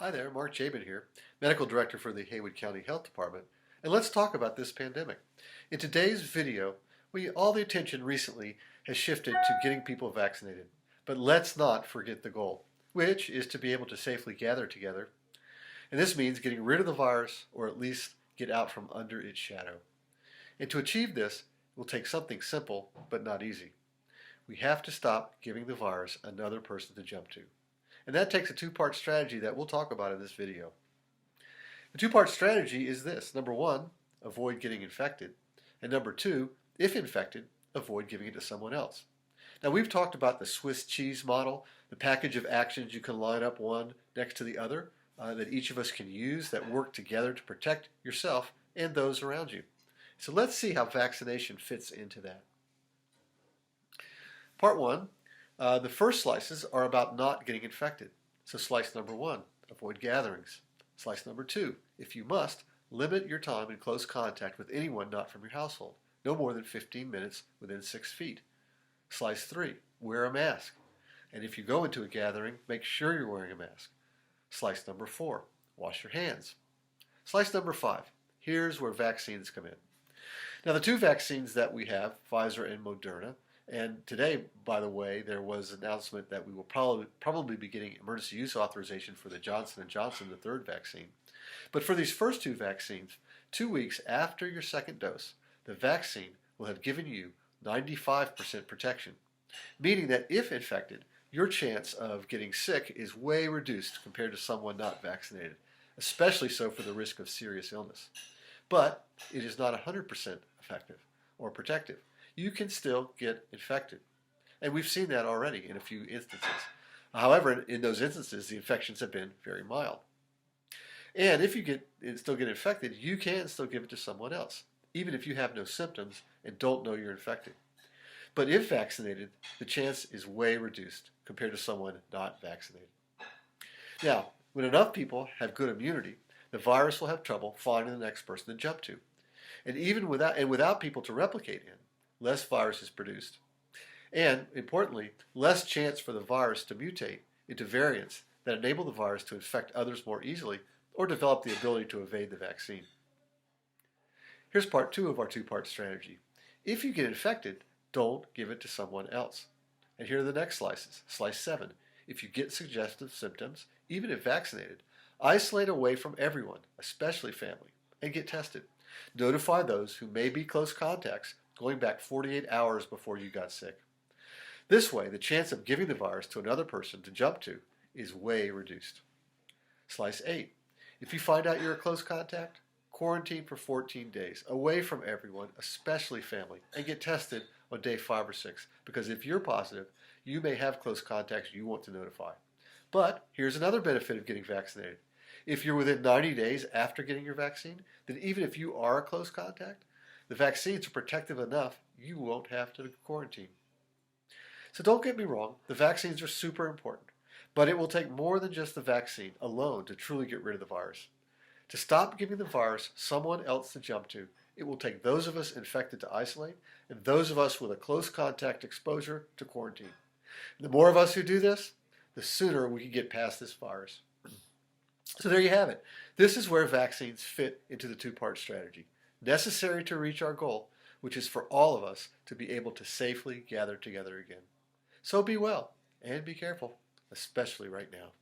Hi there, Mark Jabin here, Medical Director for the Haywood County Health Department, and let's talk about this pandemic. In today's video, all the attention recently has shifted to getting people vaccinated, but let's not forget the goal, which is to be able to safely gather together, and this means getting rid of the virus or at least get out from under its shadow. And to achieve this, it will take something simple but not easy. We have to stop giving the virus another person to jump to. And that takes a two-part strategy that we'll talk about in this video. The two-part strategy is this. Number one, avoid getting infected. And number two, if infected, avoid giving it to someone else. Now we've talked about the Swiss cheese model, the package of actions you can line up one next to the other that each of us can use that work together to protect yourself and those around you. So let's see how vaccination fits into that. Part one. The first slices are about not getting infected. So slice number one, avoid gatherings. Slice number two, if you must, limit your time in close contact with anyone not from your household, no more than 15 minutes within 6 feet. Slice three, wear a mask. And if you go into a gathering, make sure you're wearing a mask. Slice number four, wash your hands. Slice number five, here's where vaccines come in. Now the two vaccines that we have, Pfizer and Moderna, and today, by the way, there was an announcement that we will probably be getting emergency use authorization for the Johnson & Johnson, the third vaccine. But for these first two vaccines, 2 weeks after your second dose, the vaccine will have given you 95% protection, meaning that if infected, your chance of getting sick is way reduced compared to someone not vaccinated, especially so for the risk of serious illness. But it is not 100% effective or protective. You can still get infected. And we've seen that already in a few instances. However, in those instances, the infections have been very mild. And if you still get infected, you can still give it to someone else, even if you have no symptoms and don't know you're infected. But if vaccinated, the chance is way reduced compared to someone not vaccinated. Now, when enough people have good immunity, the virus will have trouble finding the next person to jump to. And even without people to replicate in, less virus is produced. And, importantly, less chance for the virus to mutate into variants that enable the virus to infect others more easily or develop the ability to evade the vaccine. Here's part two of our two-part strategy. If you get infected, don't give it to someone else. And here are the next slices. Slice 7. If you get suggestive symptoms, even if vaccinated, isolate away from everyone, especially family, and get tested. Notify those who may be close contacts going back 48 hours before you got sick. This way, the chance of giving the virus to another person to jump to is way reduced. Slice 8. If you find out you're a close contact, quarantine for 14 days, away from everyone, especially family, and get tested on day 5 or 6, because if you're positive, you may have close contacts you want to notify. But here's another benefit of getting vaccinated. If you're within 90 days after getting your vaccine, then even if you are a close contact, the vaccines are protective enough you won't have to quarantine. So don't get me wrong, the vaccines are super important, but it will take more than just the vaccine alone to truly get rid of the virus. To stop giving the virus someone else to jump to, it will take those of us infected to isolate and those of us with a close contact exposure to quarantine. The more of us who do this, the sooner we can get past this virus. So there you have it. This is where vaccines fit into the two-part strategy, necessary to reach our goal, which is for all of us to be able to safely gather together again. So be well and be careful, especially right now.